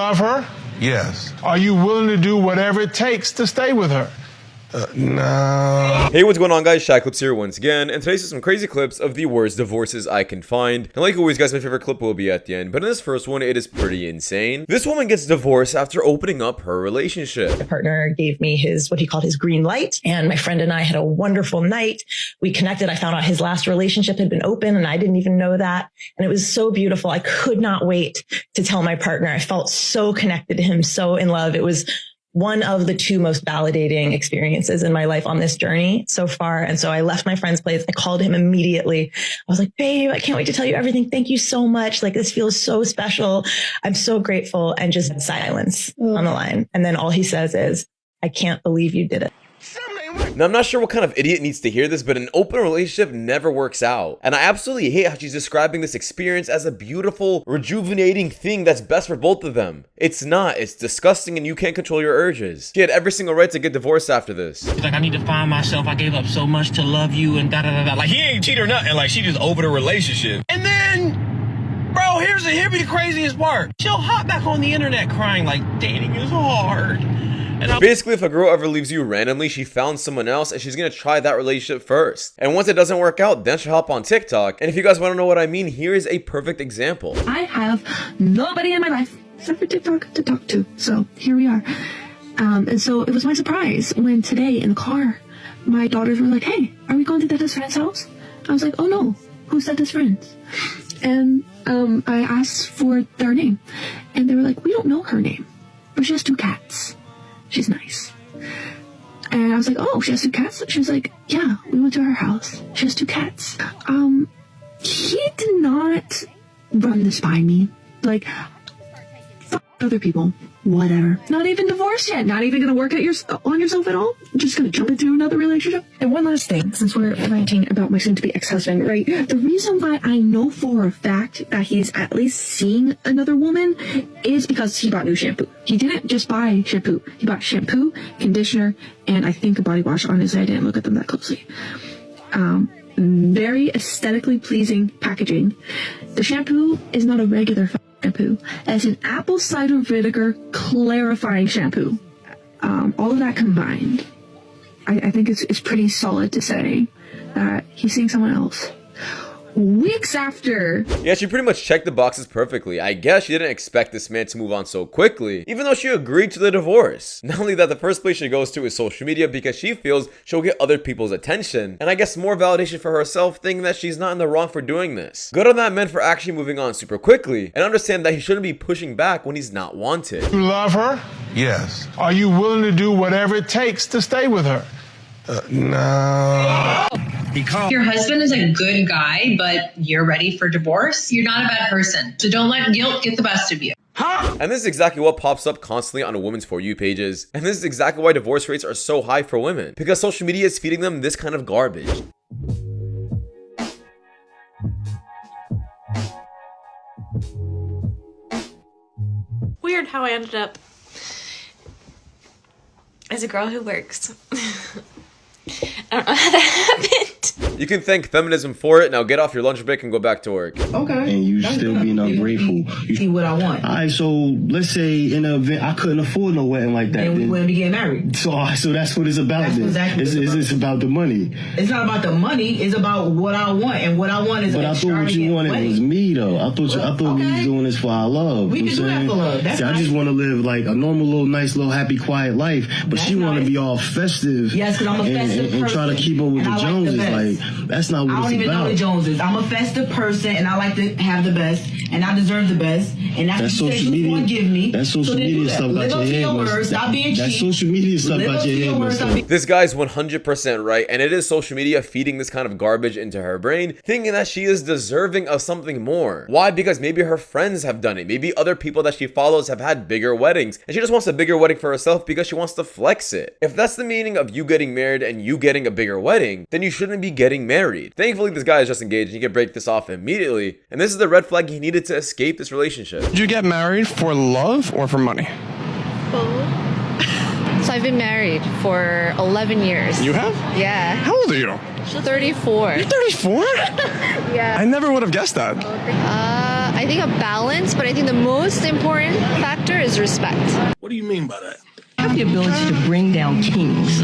love her? Yes. Are you willing to do whatever it takes to stay with her? No. Hey, what's going on, guys? Shak-Clips here once again, and today's some crazy clips of the worst divorces I can find. And like always, guys, my favorite clip will be at the end, but in this first one, it is pretty insane. This woman gets divorced after opening up her relationship. My partner gave me what he called his green light, and my friend and I had a wonderful night. We connected. I found out his last relationship had been open, and I didn't even know that. And it was so beautiful. I could not wait to tell my partner. I felt so connected to him, so in love. It was one of the two most validating experiences in my life on this journey so far. And so I left my friend's place. I called him immediately. I was like, babe, I can't wait to tell you everything. Thank you so much. Like, this feels so special. I'm so grateful. And just silence on the line. And then all he says is, I can't believe you did it. Now, I'm not sure what kind of idiot needs to hear this, but an open relationship never works out. And I absolutely hate how she's describing this experience as a beautiful, rejuvenating thing that's best for both of them. It's not. It's disgusting, and you can't control your urges. She had every single right to get divorced after this. She's like, I need to find myself. I gave up so much to love you and da-da-da-da. Like, he ain't cheat or nothing. Like, she just over the relationship. And then, bro, here be the craziest part. She'll hop back on the internet crying like, dating is hard. Basically, if a girl ever leaves you randomly, she found someone else and she's gonna try that relationship first. And once it doesn't work out, then she'll hop on TikTok. And if you guys wanna know what I mean, here is a perfect example. I have nobody in my life except for TikTok to talk to. So here we are. And so it was my surprise when today in the car, my daughters were like, hey, are we going to Dada's friend's house? I was like, oh no, who's Dada's friends? And I asked for their name. And they were like, we don't know her name, but she has 2 cats. She's nice. And I was like, oh, she has 2 cats? She was like, yeah, we went to her house. She has 2 cats. He did not run this by me. Like, fuck other people. Whatever. Not even divorced yet. Not even gonna work on yourself at all. Just gonna jump into another relationship. And one last thing, since we're ranting about my soon-to-be ex-husband, right? The reason why I know for a fact that he's at least seeing another woman is because he bought new shampoo. He didn't just buy shampoo. He bought shampoo, conditioner, and I think a body wash. Honestly, I didn't look at them that closely. Very aesthetically pleasing packaging. The shampoo is not a regular shampoo. It's an apple cider vinegar clarifying shampoo. All of that combined, I think it's pretty solid to say that he's seeing someone else. Weeks after. Yeah, she pretty much checked the boxes perfectly. I guess she didn't expect this man to move on so quickly, even though she agreed to the divorce. Not only that, the first place she goes to is social media because she feels she'll get other people's attention, and I guess more validation for herself, thinking that she's not in the wrong for doing this. Good on that man for actually moving on super quickly, and understand that he shouldn't be pushing back when he's not wanted. You love her? Yes. Are you willing to do whatever it takes to stay with her? No. Your husband is a good guy, but you're ready for divorce. You're not a bad person. So don't let guilt get the best of you. And this is exactly what pops up constantly on a woman's For You pages. And this is exactly why divorce rates are so high for women, because social media is feeding them this kind of garbage. Weird how I ended up as a girl who works. I don't know how that happened. You can thank feminism for it. Now get off your lunch break and go back to work. Okay. And you still being ungrateful. You See what I want. All right, so let's say in an event I couldn't afford no wedding like that. And we wouldn't be getting married. So that's what it's about. That's then. exactly It's about the money. It's not about the money. It's about what I want, and what I want is. But I thought what you wanted was me, though. I thought we was doing this for our love. We can do that for love. That's See, I just want to live like a normal, little, nice, little, happy, quiet life. But she want to be all festive. Yes, because I'm a festive person. And try to keep up with the Joneses. Like, that's not what I don't even know the Joneses. I'm a festive person, and I like to have the best, and I deserve the best, and that's what social media. Give me. That social media stuff got your head messed. Stop being cheap. That social media stuff got your head messed. This guy's 100% right, and it is social media feeding this kind of garbage into her brain, thinking that she is deserving of something more. Why? Because maybe her friends have done it. Maybe other people that she follows have had bigger weddings, and she just wants a bigger wedding for herself because she wants to flex it. If that's the meaning of you getting married and you getting a bigger wedding, then you shouldn't be getting married. Thankfully, this guy is just engaged and he can break this off immediately, and this is the red flag he needed to escape this relationship. Did you get married for love or for money? So I've been married for 11 years. You have? Yeah. How old are you? She's 34. You're 34? Yeah. I never would have guessed that. I think a balance, but I think the most important factor is respect. What do you mean by that? Have the ability to bring down kings.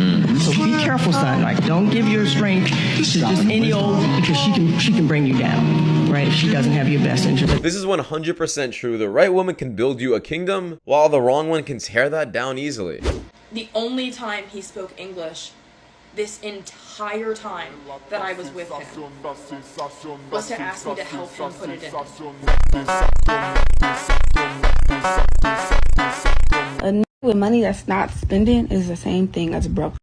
So be careful, son. Like, don't give your strength to just any old, because she can bring you down, right? If she doesn't have your best interest. This is 100% true. The right woman can build you a kingdom, while the wrong one can tear that down easily. The only time he spoke English this entire time that I was with him was to ask me to help him put it in. A n with money that's not spending is the same thing as broke.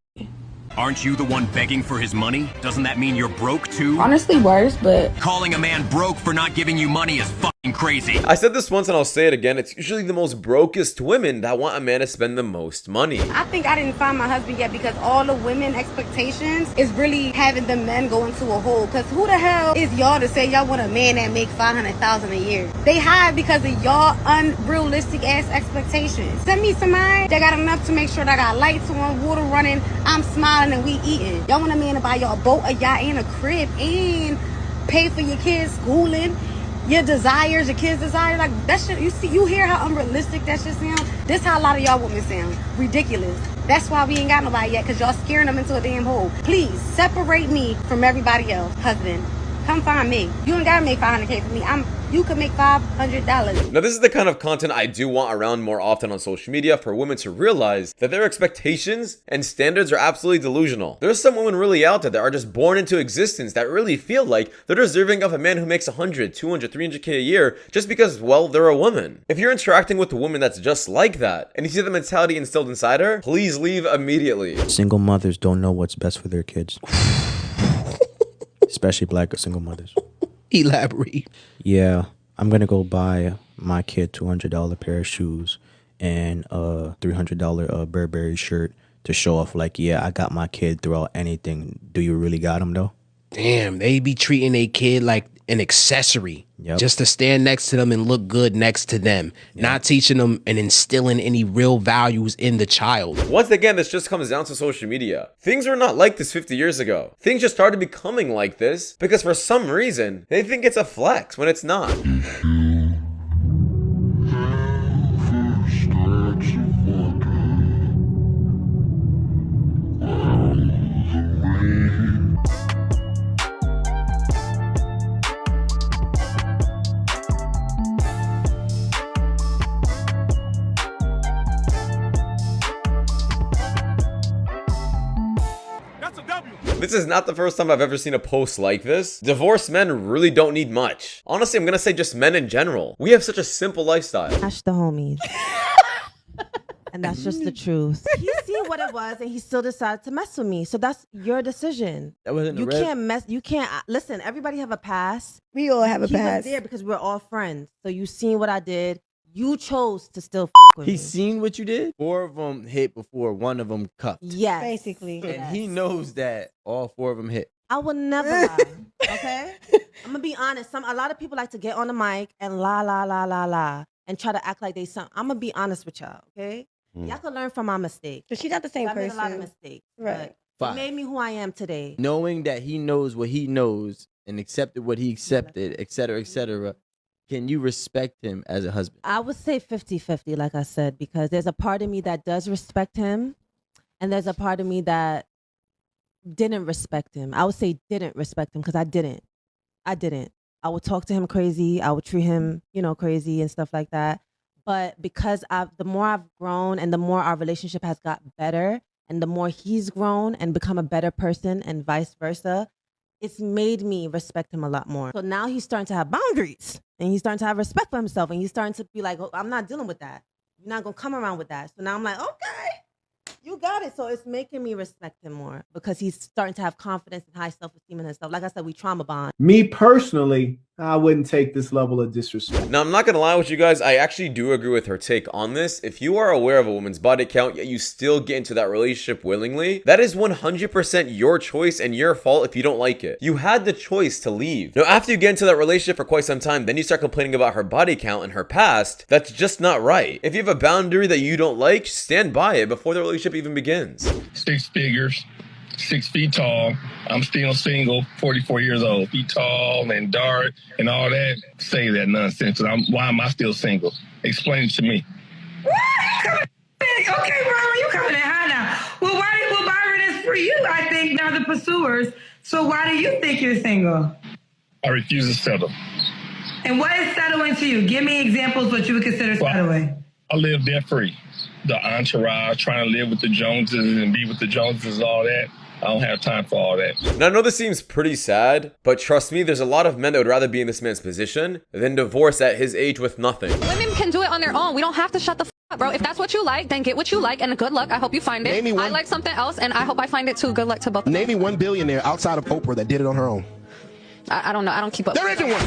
Aren't you the one begging for his money? Doesn't that mean you're broke too? Honestly, worse, but calling a man broke for not giving you money is fucking crazy. I said this once and I'll say it again. It's usually the most brokest women that want a man to spend the most money. I think I didn't find my husband yet because all the women expectations is really having the men go into a hole. Because who the hell is y'all to say y'all want a man that make $500,000 a year? They hide because of y'all unrealistic ass expectations. Send me somebody that got enough to make sure that I got lights on, water running, I'm smiling and we eating. Y'all want a man to buy y'all a boat, a yacht, and a crib, and pay for your kids' schooling, your desires, your kids' desires. Like, that shit, you hear how unrealistic that shit sound? This how a lot of y'all women sound. Ridiculous. That's why we ain't got nobody yet, because y'all scaring them into a damn hole. Please, separate me from everybody else. Husband, come find me. You ain't gotta make $500K for me. You could make $500. Now, this is the kind of content I do want around more often on social media for women to realize that their expectations and standards are absolutely delusional. There's some women really out there that are just born into existence that really feel like they're deserving of a man who makes 100, 200, 300K a year just because, well, they're a woman. If you're interacting with a woman that's just like that and you see the mentality instilled inside her, please leave immediately. Single mothers don't know what's best for their kids. Especially black single mothers. Elaborate. Yeah, I'm gonna go buy my kid $200 pair of shoes and a $300 Burberry shirt to show off like, yeah, I got my kid throughout anything. Do you really got him though? Damn, they be treating a kid like an accessory just to stand next to them and look good next to them, not teaching them and instilling any real values in the child. Once again, this just comes down to social media. Things were not like this 50 years ago. Things just started becoming like this because for some reason, they think it's a flex when it's not. This is not the first time I've ever seen a post like this. Divorced men really don't need much. Honestly, I'm gonna say just men in general. We have such a simple lifestyle. Smash the homies. And that's just the truth. He seen what it was and he still decided to mess with me. So that's your decision. That wasn't you can't listen, everybody have a past. We all have a he past. was there because we're all friends. So you seen what I did. You chose to still with me. He's seen what you did. 4 of them hit before 1 of them cuffed. Yes. Basically. And he knows that all 4 of them hit. I will never lie. Okay? I'm gonna be honest. A lot of people like to get on the mic and la and try to act like they something. I'm gonna be honest with y'all, okay? Y'all can learn from my mistakes. But she's not the same person. I made a lot of mistakes. Right. It made me who I am today. Knowing that he knows what he knows and accepted what he accepted, etc., etc., can you respect him as a husband? I would say 50-50, like I said, because there's a part of me that does respect him, and there's a part of me that didn't respect him. I would say didn't respect him because I didn't. I would talk to him crazy. I would treat him, crazy and stuff like that. But because the more I've grown and the more our relationship has got better and the more he's grown and become a better person and vice versa, it's made me respect him a lot more. So now he's starting to have boundaries and he's starting to have respect for himself and he's starting to be like, oh, I'm not dealing with that. You're not going to come around with that. So now I'm like, okay, you got it. So it's making me respect him more because he's starting to have confidence and high self-esteem in himself. Like I said, we trauma bond. Me personally, I wouldn't take this level of disrespect. Now, I'm not gonna lie with you guys, I actually do agree with her take on this. If you are aware of a woman's body count, yet you still get into that relationship willingly, that is 100% your choice and your fault if you don't like it. You had the choice to leave. Now, after you get into that relationship for quite some time, then you start complaining about her body count and her past. That's just not right. If you have a boundary that you don't like, stand by it before the relationship even begins. 6 figures. 6 feet tall. I'm still single, 44 years old. Feet tall and dark and all that. Say that nonsense. Why am I still single? Explain it to me. Okay, Byron, you coming in high now. Well, Byron is for you, I think, now the pursuers. So why do you think you're single? I refuse to settle. And what is settling to you? Give me examples what you would consider settling. I live debt free. The entourage, trying to live with the Joneses and be with the Joneses, all that. I don't have time for all that. Now, I know this seems pretty sad, but trust me, there's a lot of men that would rather be in this man's position than divorce at his age with nothing. Women can do it on their own. We don't have to shut the up, bro. If that's what you like, then get what you like, and good luck. I hope you find it. I like something else, and I hope I find it too. Good luck to both. Name me one billionaire outside of Oprah that did it on her own. I don't know. I don't keep up. There isn't one.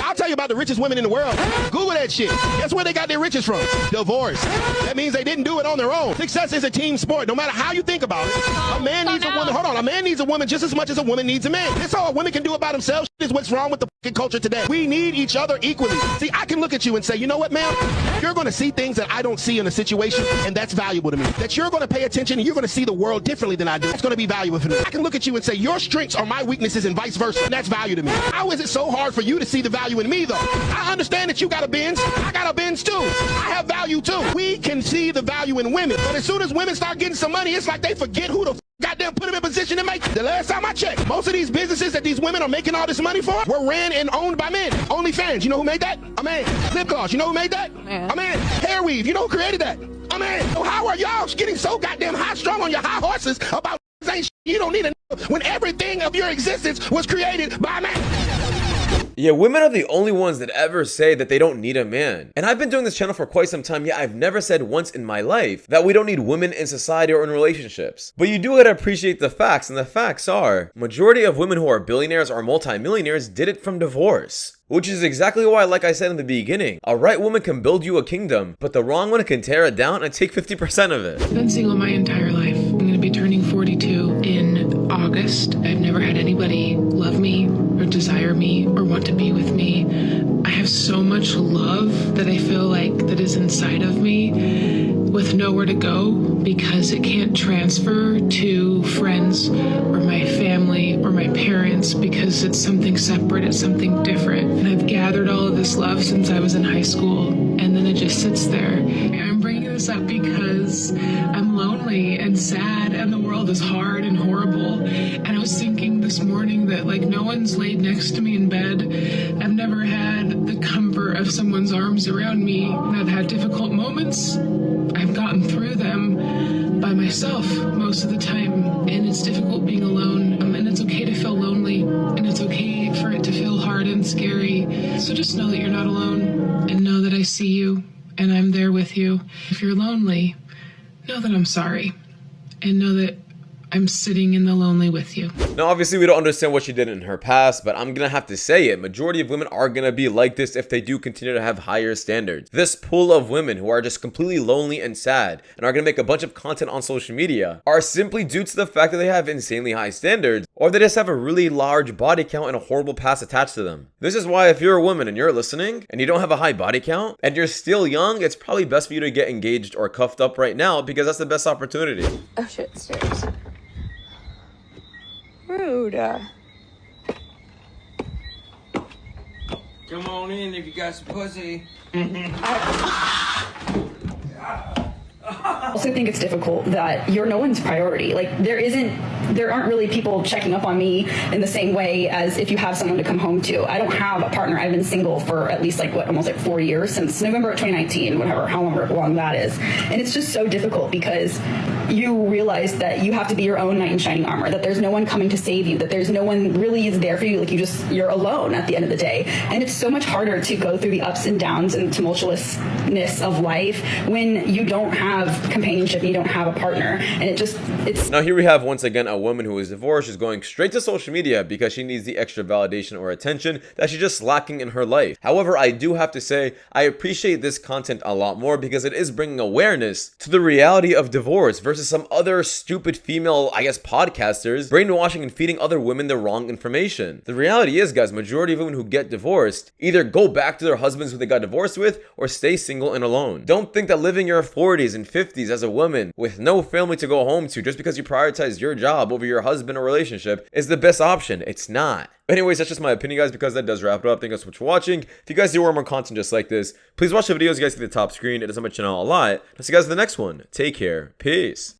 I'll tell you about the richest women in the world. Google that shit. Guess where they got their riches from? Divorce. That means they didn't do it on their own. Success is a team sport, no matter how you think about it. A man needs a woman. Hold on. A man needs a woman just as much as a woman needs a man. That's all a woman can do about themselves is what's wrong with the fucking culture today. We need each other equally. See, I can look at you and say, you know what, ma'am? You're going to see things that I don't see in a situation, and that's valuable to me. That you're going to pay attention and you're going to see the world differently than I do. That's going to be valuable for me. I can look at you and say, your strengths are my weaknesses and vice versa, and that's value to me. How is it so hard for you to see the value in me, though? I understand that you got a Benz. I got a Benz, too. I have value, too. We can see the value in women, but as soon as women start getting some money, it's like they forget who the goddamn put them in position to make it. The last time I checked, most of these businesses that these women are making all this money for were ran and owned by men. OnlyFans, you know who made that? A man. Lip gloss, you know who made that? A man. Hair weave, you know who created that? A man. So how are y'all getting so goddamn high strung on your high horses about ain't you don't need a when everything of your existence was created by a man? Yeah, women are the only ones that ever say that they don't need a man. And I've been doing this channel for quite some time, yet I've never said once in my life that we don't need women in society or in relationships. But you do gotta appreciate the facts, and the facts are, majority of women who are billionaires or multimillionaires did it from divorce. Which is exactly why, like I said in the beginning, a right woman can build you a kingdom, but the wrong one can tear it down and take 50% of it. I've been single my entire life. I'm gonna be turning 42 in August. I've never had anybody love me or desire me or want to be with me. I have so much love that I feel like that is inside of me with nowhere to go because it can't transfer to friends or my family or my parents because it's something separate, it's something different. And I've gathered all of this love since I was in high school, and then it just sits there. I'm bringing this up because I'm lonely and sad, and the world is hard and horrible. And I was thinking this morning that, like, no one's laid next to me in bed. I've never had the comfort of someone's arms around me. And I've had difficult moments. I've gotten through them by myself most of the time, and it's difficult being alone, and it's okay to feel lonely, and it's okay for it to feel hard and scary. So just know that you're not alone, and know that I see you, and I'm there with you. If you're lonely, know that I'm sorry, and know that I'm sitting in the lonely with you. Now, obviously, we don't understand what she did in her past, but I'm gonna have to say it. Majority of women are gonna be like this if they do continue to have higher standards. This pool of women who are just completely lonely and sad and are gonna make a bunch of content on social media are simply due to the fact that they have insanely high standards, or they just have a really large body count and a horrible past attached to them. This is why if you're a woman and you're listening and you don't have a high body count and you're still young, it's probably best for you to get engaged or cuffed up right now because that's the best opportunity. Oh shit, stairs. Rude. Come on in if you got some pussy. I also think it's difficult that you're no one's priority. Like there aren't really people checking up on me in the same way as if you have someone to come home to. I don't have a partner. I've been single for at least almost 4 years, since November of 2019, whatever, however long that is. And it's just so difficult because you realize that you have to be your own knight in shining armor, that there's no one coming to save you, that there's no one really is there for you. You're alone at the end of the day. And it's so much harder to go through the ups and downs and tumultuousness of life when you don't have companionship and you don't have a partner. And it's now here we have once again a woman who is divorced is going straight to social media because she needs the extra validation or attention that she's just lacking in her life. However, I do have to say I appreciate this content a lot more because it is bringing awareness to the reality of divorce versus some other stupid female, podcasters brainwashing and feeding other women the wrong information. The reality is, guys, majority of women who get divorced either go back to their husbands who they got divorced with or stay single and alone. Don't think that living your 40s and 50s as a woman with no family to go home to just because you prioritize your job over your husband or relationship is the best option. It's not. But anyways, that's just my opinion, guys, because that does wrap it up. Thank you guys so much for watching. If you guys do want more content just like this, please watch the videos you guys see at the top screen. It does help my channel a lot. I'll see you guys in the next one. Take care. Peace.